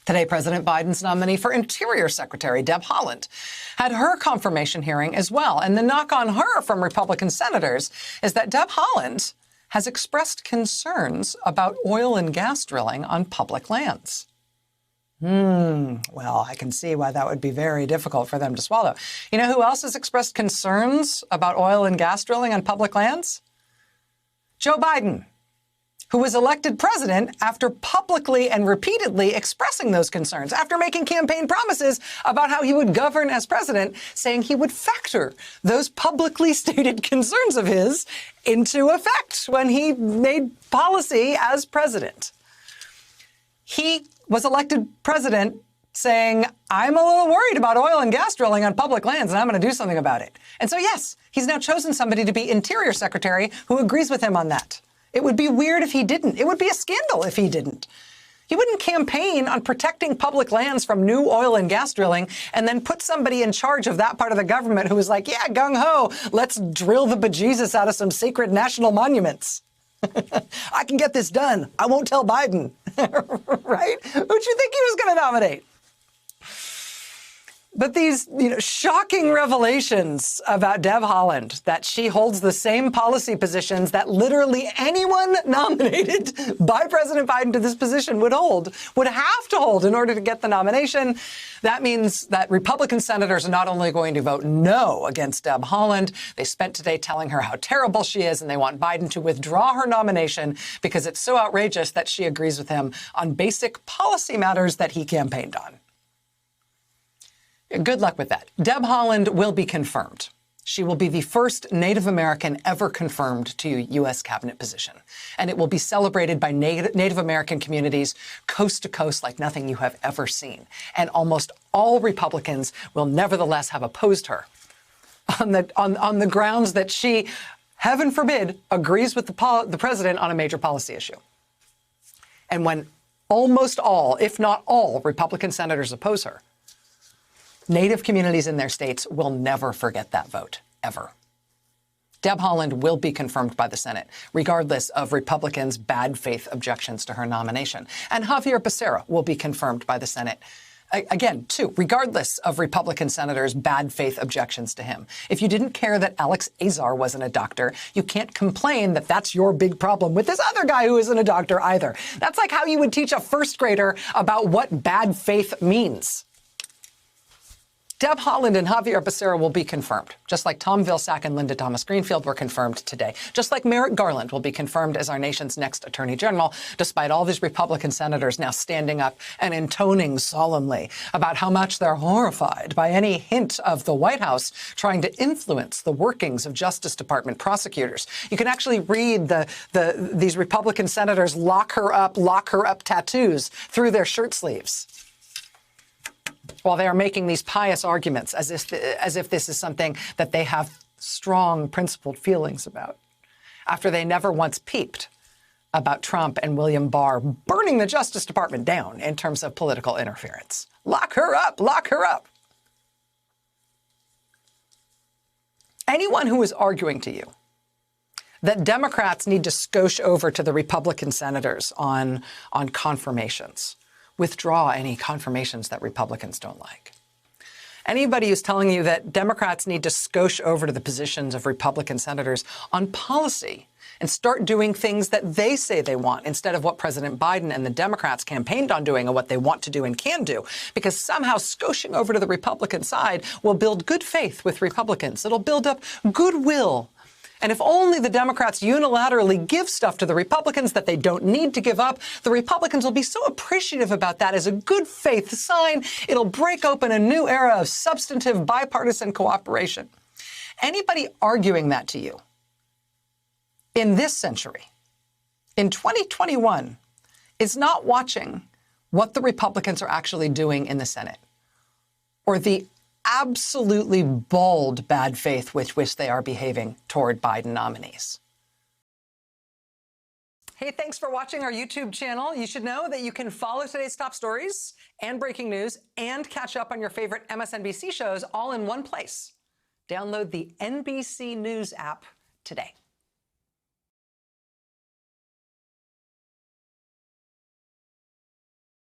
Today, President Biden's nominee for Interior Secretary, Deb Haaland, had her confirmation hearing as well. And the knock on her from Republican senators is that Deb Haaland has expressed concerns about oil and gas drilling on public lands. Well, I can see why that would be very difficult for them to swallow. You know who else has expressed concerns about oil and gas drilling on public lands? Joe Biden, who was elected president after publicly and repeatedly expressing those concerns, after making campaign promises about how he would govern as president, saying he would factor those publicly stated concerns of his into effect when he made policy as president. He was elected president saying, I'm a little worried about oil and gas drilling on public lands, and I'm going to do something about it. And so, yes, he's now chosen somebody to be Interior Secretary who agrees with him on that. It would be weird if he didn't. It would be a scandal if he didn't. He wouldn't campaign on protecting public lands from new oil and gas drilling and then put somebody in charge of that part of the government who was like, yeah, gung-ho, let's drill the bejesus out of some sacred national monuments. I can get this done. I won't tell Biden. Right? Who'd you think he was going to nominate? But these, shocking revelations about Deb Haaland, that she holds the same policy positions that literally anyone nominated by President Biden to this position would have to hold in order to get the nomination. That means that Republican senators are not only going to vote no against Deb Haaland, they spent today telling her how terrible she is, and they want Biden to withdraw her nomination because it's so outrageous that she agrees with him on basic policy matters that he campaigned on. Good luck with that. Deb Haaland will be confirmed. She will be the first Native American ever confirmed to a U.S. cabinet position. And it will be celebrated by Native American communities coast to coast like nothing you have ever seen. And almost all Republicans will nevertheless have opposed her on the grounds that she, heaven forbid, agrees with the president on a major policy issue. And when almost all, if not all, Republican senators oppose her, Native communities in their states will never forget that vote, ever. Deb Haaland will be confirmed by the Senate, regardless of Republicans' bad faith objections to her nomination. And Xavier Becerra will be confirmed by the Senate, again, too, regardless of Republican senators' bad faith objections to him. If you didn't care that Alex Azar wasn't a doctor, you can't complain that that's your big problem with this other guy who isn't a doctor either. That's like how you would teach a first grader about what bad faith means. Deb Haaland and Xavier Becerra will be confirmed, just like Tom Vilsack and Linda Thomas Greenfield were confirmed today, just like Merrick Garland will be confirmed as our nation's next attorney general, despite all these Republican senators now standing up and intoning solemnly about how much they're horrified by any hint of the White House trying to influence the workings of Justice Department prosecutors. You can actually read these Republican senators lock her up tattoos through their shirt sleeves, while they are making these pious arguments as if this is something that they have strong principled feelings about, after they never once peeped about Trump and William Barr burning the Justice Department down in terms of political interference. Lock her up, lock her up. Anyone who is arguing to you that Democrats need to skosh over to the Republican senators on confirmations, withdraw any confirmations that Republicans don't like. Anybody who's telling you that Democrats need to skosh over to the positions of Republican senators on policy and start doing things that they say they want instead of what President Biden and the Democrats campaigned on doing and what they want to do and can do, because somehow skoshing over to the Republican side will build good faith with Republicans. It'll build up goodwill. And if only the Democrats unilaterally give stuff to the Republicans that they don't need to give up, the Republicans will be so appreciative about that as a good faith sign. It'll break open a new era of substantive bipartisan cooperation. Anybody arguing that to you in this century, in 2021, is not watching what the Republicans are actually doing in the Senate, or the absolutely bald bad faith with which they are behaving toward Biden nominees. Hey, thanks for watching our YouTube channel. You should know that you can follow today's top stories and breaking news and catch up on your favorite MSNBC shows all in one place. Download the NBC News app today.